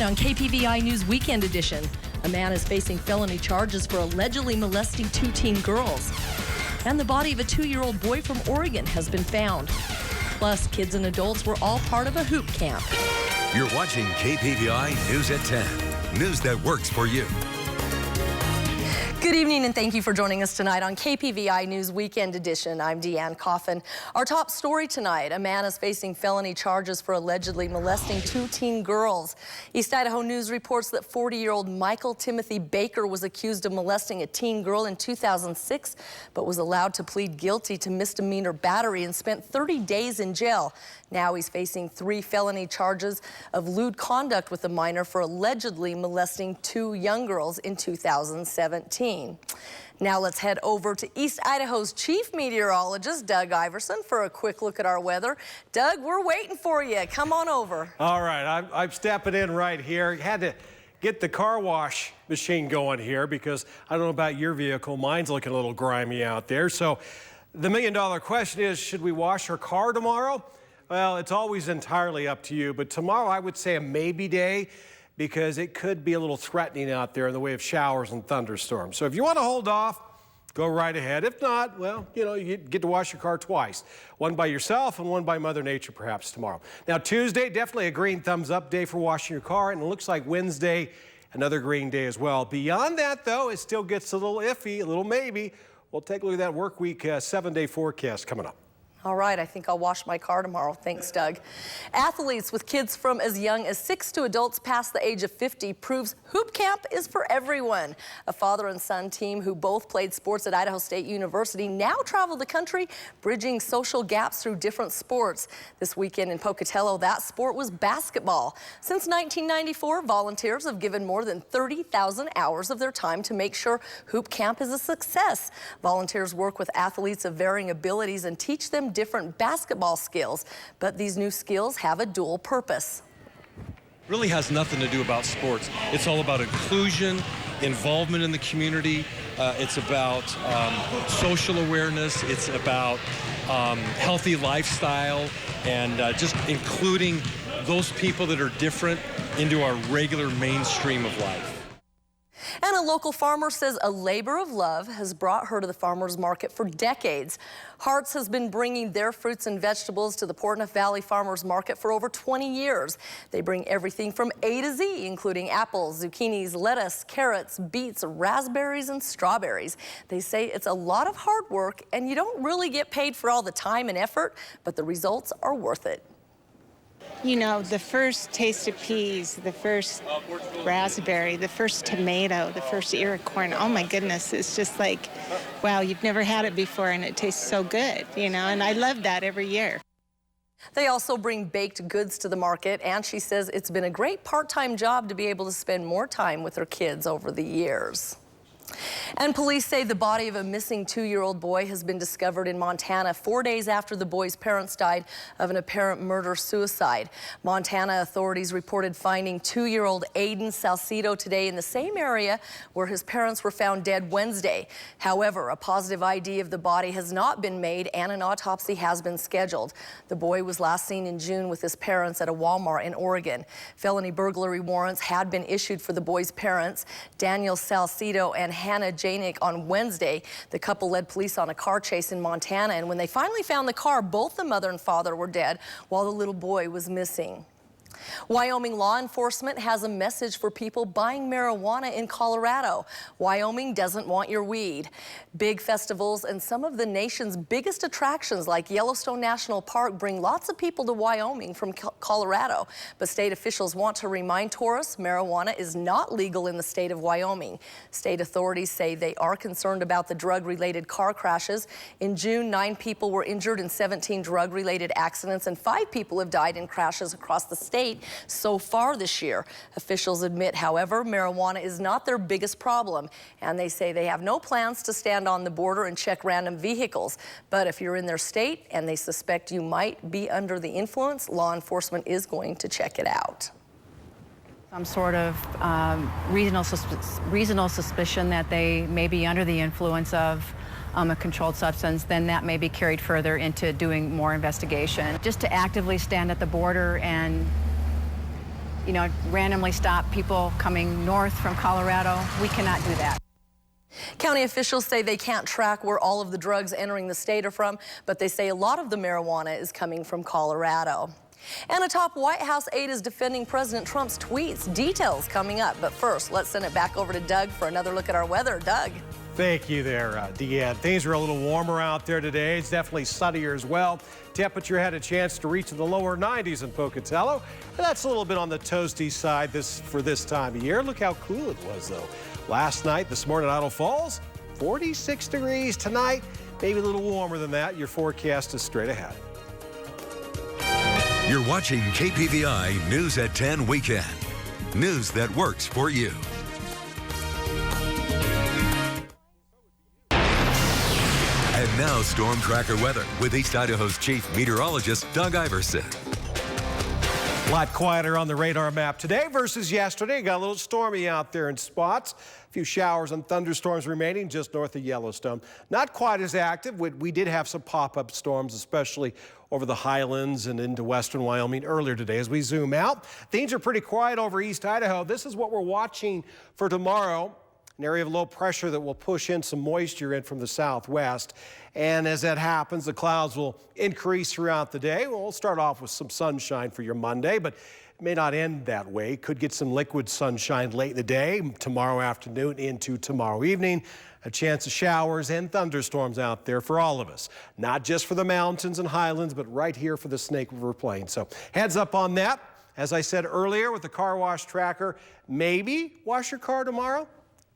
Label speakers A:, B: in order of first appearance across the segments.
A: Tonight on KPVI News Weekend Edition, a man is facing felony charges for allegedly molesting 2 teen girls. And the body of a 2-year-old boy from Oregon has been found. Plus, kids and adults were all part of a hoop camp.
B: You're watching KPVI News at 10. News that works for you.
A: Good evening and thank you for joining us tonight on KPVI News Weekend Edition. I'm Deanne Coffin. Our top story tonight, a man is facing felony charges for allegedly molesting 2 teen girls. East Idaho News reports that 40-year-old Michael Timothy Baker was accused of molesting a teen girl in 2006, but was allowed to plead guilty to misdemeanor battery and spent 30 days in jail. Now he's facing 3 felony charges of lewd conduct with a minor for allegedly molesting 2 young girls in 2017. Now let's head over to East Idaho's chief meteorologist, Doug Iverson, for a quick look at our weather. Doug, we're waiting for you. Come on over.
C: All right, I'm stepping in right here. Had to get the car wash machine going here because I don't know about your vehicle. Mine's looking a little grimy out there. So the million-dollar question is, should we wash our car tomorrow? Well, it's always entirely up to you, but tomorrow I would say a maybe day because it could be a little threatening out there in the way of showers and thunderstorms. So if you want to hold off, go right ahead. If not, well, you get to wash your car twice. One by yourself and one by Mother Nature perhaps tomorrow. Now Tuesday, definitely a green thumbs up day for washing your car, and it looks like Wednesday, another green day as well. Beyond that though, it still gets a little iffy, a little maybe. We'll take a look at that work week 7-day forecast coming up.
A: All right, I think I'll wash my car tomorrow. Thanks, Doug. Athletes with kids from as young as 6 to adults past the age of 50 proves hoop camp is for everyone. A father and son team who both played sports at Idaho State University now travel the country, bridging social gaps through different sports. This weekend in Pocatello, that sport was basketball. Since 1994, volunteers have given more than 30,000 hours of their time to make sure hoop camp is a success. Volunteers work with athletes of varying abilities and teach them different basketball skills, but these new skills have a dual purpose.
D: Really has nothing to do about sports. It's all about inclusion, involvement in the community. It's about social awareness. It's about healthy lifestyle and just including those people that are different into our regular mainstream of life.
A: And a local farmer says a labor of love has brought her to the farmer's market for decades. Hearts has been bringing their fruits and vegetables to the Portneuf Valley Farmer's Market for over 20 years. They bring everything from A to Z, including apples, zucchinis, lettuce, carrots, beets, raspberries, and strawberries. They say it's a lot of hard work and you don't really get paid for all the time and effort, but the results are worth it.
E: You know, the first taste of peas, the first raspberry, the first tomato, the first ear of corn, oh my goodness, it's just like, wow, you've never had it before and it tastes so good, and I love that every year.
A: They also bring baked goods to the market, and she says it's been a great part-time job to be able to spend more time with her kids over the years. And police say the body of a missing 2-year-old boy has been discovered in Montana 4 days after the boy's parents died of an apparent murder-suicide. Montana authorities reported finding 2-year-old Aiden Salcido today in the same area where his parents were found dead Wednesday. However, a positive ID of the body has not been made and an autopsy has been scheduled. The boy was last seen in June with his parents at a Walmart in Oregon. Felony burglary warrants had been issued for the boy's parents, Daniel Salcido and Hannah Janik, on Wednesday. The couple led police on a car chase in Montana, and when they finally found the car, both the mother and father were dead while the little boy was missing. Wyoming law enforcement has a message for people buying marijuana in Colorado. Wyoming doesn't want your weed. Big festivals and some of the nation's biggest attractions like Yellowstone National Park bring lots of people to Wyoming from Colorado. But state officials want to remind tourists marijuana is not legal in the state of Wyoming. State authorities say they are concerned about the drug-related car crashes. In June, 9 people were injured in 17 drug-related accidents and 5 people have died in crashes across the state so far this year. Officials admit, however, marijuana is not their biggest problem, and they say they have no plans to stand on the border and check random vehicles. But if you're in their state and they suspect you might be under the influence, law enforcement is going to check it out.
F: Some sort of reasonable suspicion that they may be under the influence of a controlled substance, then that may be carried further into doing more investigation. Just to actively stand at the border and randomly stop people coming north from Colorado. We cannot do that.
A: County officials say they can't track where all of the drugs entering the state are from, but they say a lot of the marijuana is coming from Colorado. And a top White House aide is defending President Trump's tweets. Details coming up. But first, let's send it back over to Doug for another look at our weather. Doug.
C: Thank you there, Deanne. Things are a little warmer out there today. It's definitely sunnier as well. Temperature had a chance to reach the lower 90s in Pocatello. That's a little bit on the toasty side for this time of year. Look how cool it was, though. Last night, this morning at Idle Falls, 46 degrees. Tonight, maybe a little warmer than that. Your forecast is straight ahead.
B: You're watching KPVI News at 10 Weekend. News that works for you. And now Storm Tracker weather with East Idaho's Chief Meteorologist Doug Iverson.
C: A lot quieter on the radar map today versus yesterday. Got a little stormy out there in spots. A few showers and thunderstorms remaining just north of Yellowstone. Not quite as active. We did have some pop-up storms, especially over the highlands and into western Wyoming earlier today. As we zoom out, things are pretty quiet over East Idaho. This is what we're watching for tomorrow. An area of low pressure that will push in some moisture in from the southwest. And as that happens, the clouds will increase throughout the day. We'll start off with some sunshine for your Monday, but it may not end that way. Could get some liquid sunshine late in the day, tomorrow afternoon into tomorrow evening. A chance of showers and thunderstorms out there for all of us. Not just for the mountains and highlands, but right here for the Snake River Plain. So heads up on that. As I said earlier with the car wash tracker, maybe wash your car tomorrow.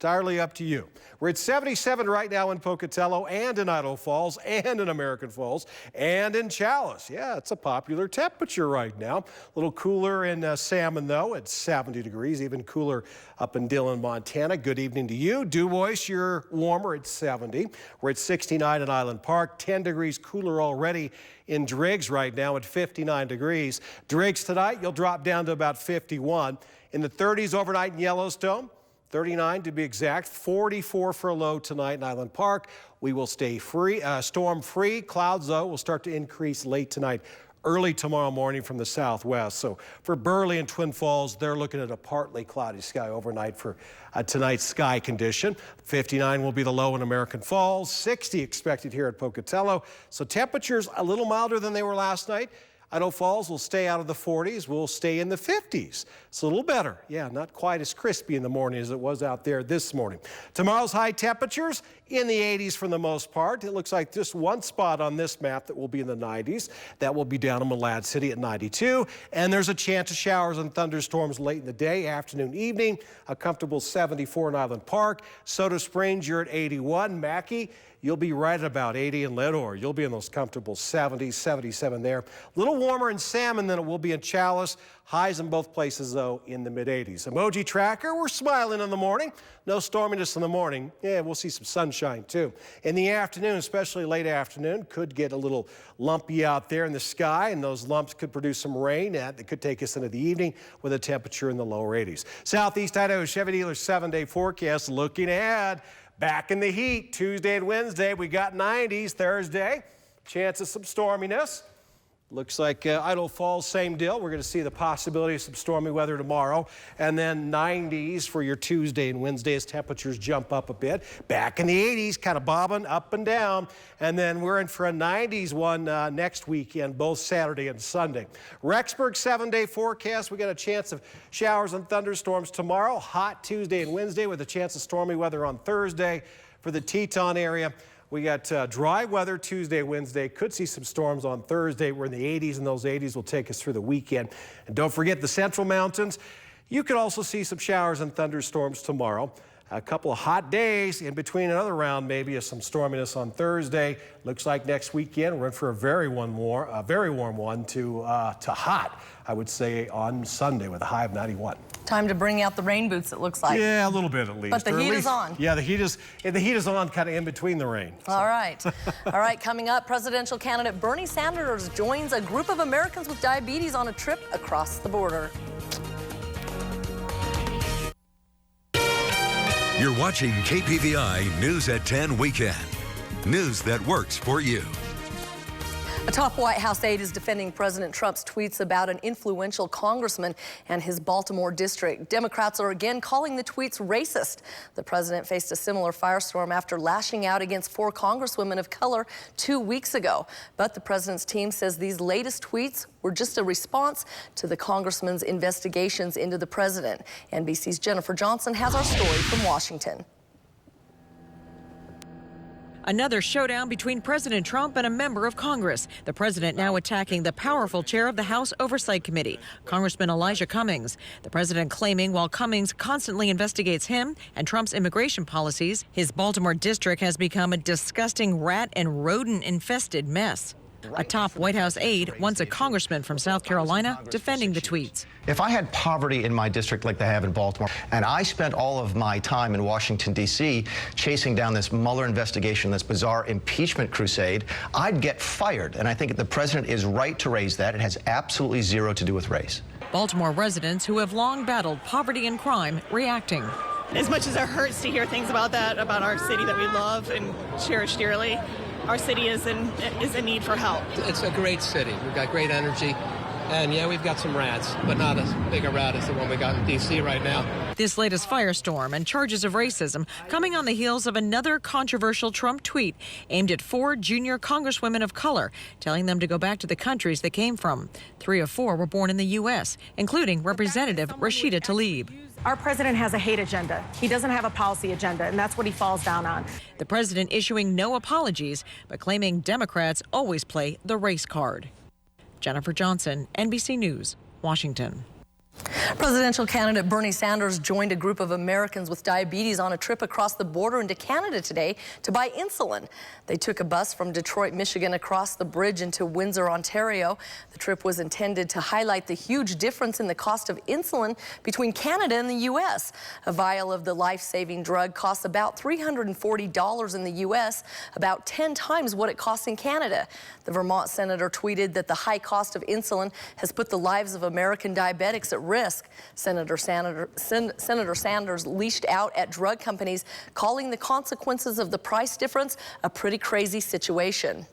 C: Entirely up to you. We're at 77 right now in Pocatello and in Idaho Falls and in American Falls and in Chalice. Yeah, it's a popular temperature right now. A little cooler in Salmon, though, at 70 degrees, even cooler up in Dillon, Montana. Good evening to you. Dubois, you're warmer at 70. We're at 69 in Island Park, 10 degrees cooler already in Driggs right now at 59 degrees. Driggs tonight, you'll drop down to about 51. In the 30s overnight in Yellowstone. 39 to be exact, 44 for a low tonight in Island Park. We will stay storm free. Clouds, though, will start to increase late tonight, early tomorrow morning from the southwest. So for Burley and Twin Falls, they're looking at a partly cloudy sky overnight for tonight's sky condition. 59 will be the low in American Falls, 60 expected here at Pocatello. So temperatures a little milder than they were last night. Idaho Falls will stay out of the 40s. We'll stay in the 50s. It's a little better. Yeah, not quite as crispy in the morning as it was out there this morning. Tomorrow's high temperatures in the 80s for the most part. It looks like just one spot on this map that will be in the 90s. That will be down in Malad City at 92. And there's a chance of showers and thunderstorms late in the day, afternoon, evening. A comfortable 74 in Island Park. Soda Springs, you're at 81. Mackey, you'll be right at about 80 in Leadore. You'll be in those comfortable 70s, 77 there. A little warmer in Salmon than it will be in Chalice. Highs in both places, though, in the mid-80s. Emoji tracker, we're smiling in the morning. No storminess in the morning. Yeah, we'll see some sunshine, too. In the afternoon, especially late afternoon, could get a little lumpy out there in the sky, and those lumps could produce some rain. That could take us into the evening with a temperature in the lower 80s. Southeast Idaho Chevy dealer 7-day forecast looking ahead. Back in the heat, Tuesday and Wednesday, we got 90s. Thursday, chance of some storminess. Looks like Idaho Falls, same deal. We're going to see the possibility of some stormy weather tomorrow. And then 90s for your Tuesday and Wednesday as temperatures jump up a bit. Back in the 80s, kind of bobbing up and down. And then we're in for a 90s one next weekend, both Saturday and Sunday. Rexburg 7-day forecast. We got a chance of showers and thunderstorms tomorrow. Hot Tuesday and Wednesday with a chance of stormy weather on Thursday. For the Teton area, we got dry weather Tuesday, Wednesday. Could see some storms on Thursday. We're in the 80s, and those 80s will take us through the weekend. And don't forget the Central Mountains. You could also see some showers and thunderstorms tomorrow. A couple of hot days in between another round, maybe of some storminess on Thursday. Looks like next weekend we're in for a very warm one to hot, I would say, on Sunday with a high of 91.
A: Time to bring out the rain boots, it looks like.
C: Yeah, a little bit at least.
A: But the heat is on.
C: Yeah, the heat is on kind of in between the rain. So.
A: All right. All right, coming up, presidential candidate Bernie Sanders joins a group of Americans with diabetes on a trip across the border.
B: You're watching KPVI News at 10 Weekend. News that works for you.
A: A top White House aide is defending President Trump's tweets about an influential congressman and his Baltimore district. Democrats are again calling the tweets racist. The president faced a similar firestorm after lashing out against 4 congresswomen of color 2 weeks ago. But the president's team says these latest tweets were just a response to the congressman's investigations into the president. NBC's Jennifer Johnson has our story from Washington.
G: Another showdown between President Trump and a member of Congress. The president now attacking the powerful chair of the House Oversight Committee, Congressman Elijah Cummings. The president claiming while Cummings constantly investigates him and Trump's immigration policies, his Baltimore district has become a disgusting rat and rodent-infested mess. A top White House aide, once a congressman from South Carolina, defending the tweets.
H: If I had poverty in my district like they have in Baltimore, and I spent all of my time in Washington, D.C., chasing down this Mueller investigation, this bizarre impeachment crusade, I'd get fired. And I think the president is right to raise that. It has absolutely zero to do with race.
G: Baltimore residents who have long battled poverty and crime reacting.
I: As much as it hurts to hear things about that, about our city that we love and cherish dearly, our city is in need for help.
J: It's a great city. We've got great energy. And yeah, we've got some rats, but not as big a rat as the one we got in D.C. right now.
G: This latest firestorm and charges of racism coming on the heels of another controversial Trump tweet aimed at 4 junior congresswomen of color, telling them to go back to the countries they came from. 3 of 4 were born in the U.S., including Representative Rashida Tlaib.
K: Our president has a hate agenda. He doesn't have a policy agenda, and that's what he falls down on.
G: The president issuing no apologies, but claiming Democrats always play the race card. Jennifer Johnson, NBC News, Washington.
A: Presidential candidate Bernie Sanders joined a group of Americans with diabetes on a trip across the border into Canada today to buy insulin. They took a bus from Detroit, Michigan across the bridge into Windsor, Ontario. The trip was intended to highlight the huge difference in the cost of insulin between Canada and the U.S. A vial of the life-saving drug costs about $340 in the U.S., about 10 times what it costs in Canada. The Vermont senator tweeted that the high cost of insulin has put the lives of American diabetics at risk. Senator Sanders leashed out at drug companies, calling the consequences of the price difference a pretty crazy situation.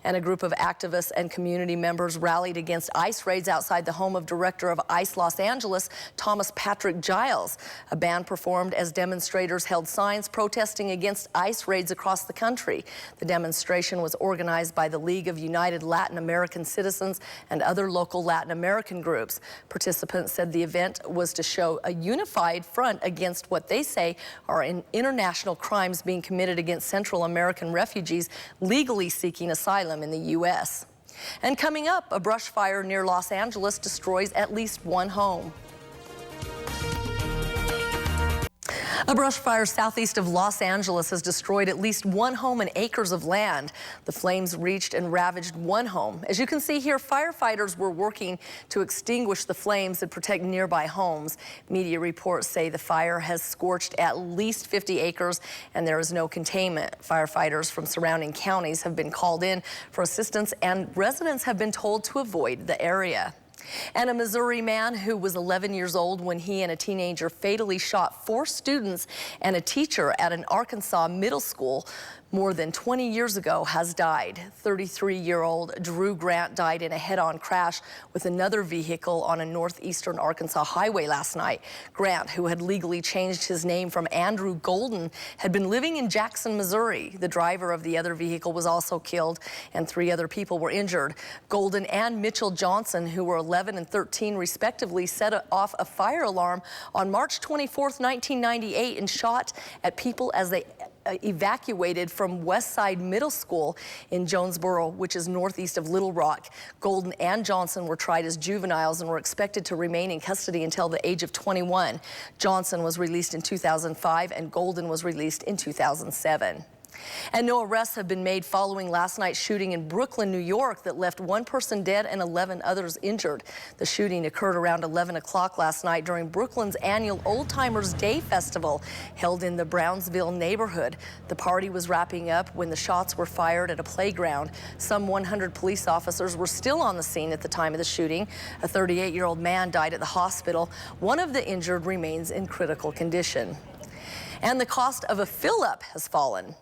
A: And a group of activists and community members rallied against ICE raids outside the home of Director of ICE Los Angeles, Thomas Patrick Giles. A band performed as demonstrators held signs protesting against ICE raids across the country. The demonstration was organized by the League of United Latin American Citizens and other local Latin American groups. Participants said the event was to show a unified front against what they say are international crimes being committed against Central American refugees legally seeking asylum in the U.S. And coming up, a brush fire near Los Angeles destroys at least 1 home. A brush fire southeast of Los Angeles has destroyed at least 1 home and acres of land. The flames reached and ravaged 1 home. As you can see here, firefighters were working to extinguish the flames and protect nearby homes. Media reports say the fire has scorched at least 50 acres and there is no containment. Firefighters from surrounding counties have been called in for assistance and residents have been told to avoid the area. And a Missouri man who was 11 years old when he and a teenager fatally shot 4 students and a teacher at an Arkansas middle school more than 20 years ago has died. 33-year-old Drew Grant died in a head-on crash with another vehicle on a northeastern Arkansas highway last night. Grant, who had legally changed his name from Andrew Golden, had been living in Jackson, Missouri. The driver of the other vehicle was also killed and 3 other people were injured. Golden and Mitchell Johnson, who were 11 and 13 respectively, set off a fire alarm on March 24th, 1998 and shot at people as they evacuated from Westside Middle School in Jonesboro, which is northeast of Little Rock. Golden and Johnson were tried as juveniles and were expected to remain in custody until the age of 21. Johnson was released in 2005 and Golden was released in 2007. And no arrests have been made following last night's shooting in Brooklyn, New York that left 1 person dead and 11 others injured. The shooting occurred around 11 o'clock last night during Brooklyn's annual Old Timers Day Festival held in the Brownsville neighborhood. The party was wrapping up when the shots were fired at a playground. Some 100 police officers were still on the scene at the time of the shooting. A 38-year-old man died at the hospital. One of the injured remains in critical condition. And the cost of a fill-up has fallen.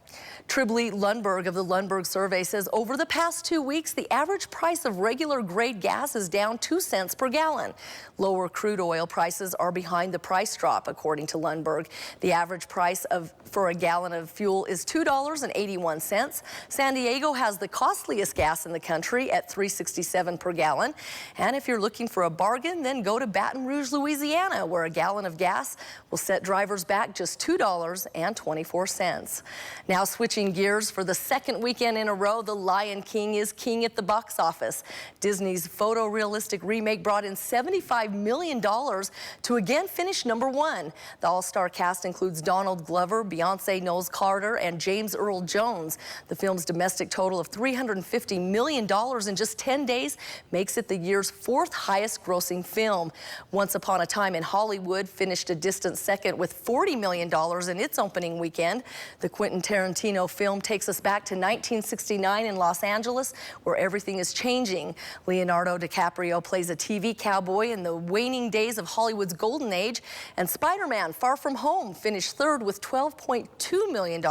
A: Tribley Lundberg of the Lundberg survey says over the past 2 weeks, the average price of regular grade gas is down 2 cents per gallon. Lower crude oil prices are behind the price drop, according to Lundberg. The average price for a gallon of fuel is $2.81. San Diego has the costliest gas in the country at $3.67 per gallon. And if you're looking for a bargain, then go to Baton Rouge, Louisiana, where a gallon of gas will set drivers back just $2.24. Now switching gears, for the second weekend in a row, The Lion King is king at the box office. Disney's photorealistic remake brought in $75 million to again finish #1. The all-star cast includes Donald Glover, Beyonce Knowles Carter, and James Earl Jones. The film's domestic total of $350 million in just 10 days makes it the year's 4th highest grossing film. Once Upon a Time in Hollywood finished a distant second with $40 million in its opening weekend. The Quentin Tarantino film takes us back to 1969 in Los Angeles, where everything is changing. Leonardo DiCaprio plays a TV cowboy in the waning days of Hollywood's golden age, and Spider-Man Far From Home finished 3rd with $12.2 million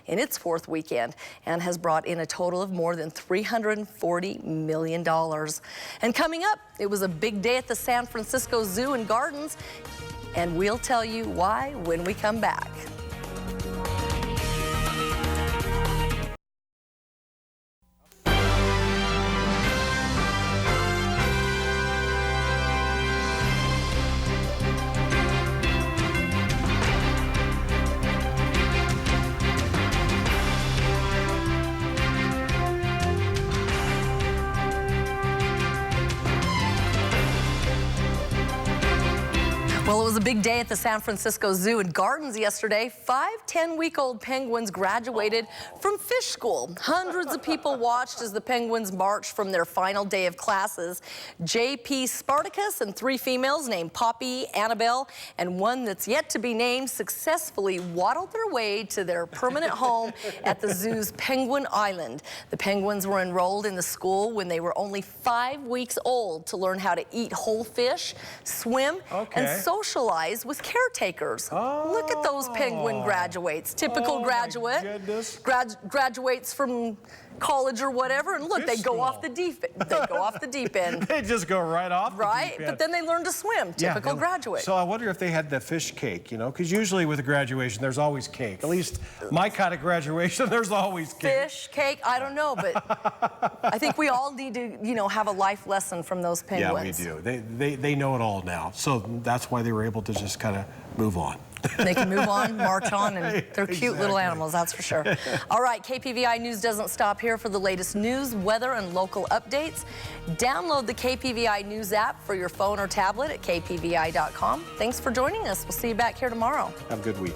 A: in its 4th weekend and has brought in a total of more than $340 million. And coming up, it was a big day at the San Francisco Zoo and Gardens, and we'll tell you why when we come back. Well, it was a big day at the San Francisco Zoo and Gardens yesterday. 5 10-week-old penguins graduated from fish school. Hundreds of people watched as the penguins marched from their final day of classes. J.P. Spartacus and 3 females named Poppy, Annabelle, and one that's yet to be named successfully waddled their way to their permanent home at the zoo's Penguin Island. The penguins were enrolled in the school when they were only 5 weeks old to learn how to eat whole fish, swim, and socialize with caretakers. Look at those penguin graduates. Typical graduate. Graduates from college or whatever, and look, they go off the deep end.
C: They just go right off the deep end.
A: But then they learn to swim. Typical graduate.
C: So I wonder if they had the fish cake, you know, because usually with a graduation, there's always cake. At least my kind of graduation, there's always cake.
A: Fish, cake, I don't know, but I think we all need to, you know, have a life lesson from those penguins.
C: Yeah, we do. They know it all now. So that's why they were able to just kind of move on.
A: They can move on, march on, and they're cute little animals, that's for sure. All right, KPVI News doesn't stop here. For the latest news, weather, and local updates, download the KPVI News app for your phone or tablet at kpvi.com. Thanks for joining us. We'll see you back here tomorrow.
C: Have a good week.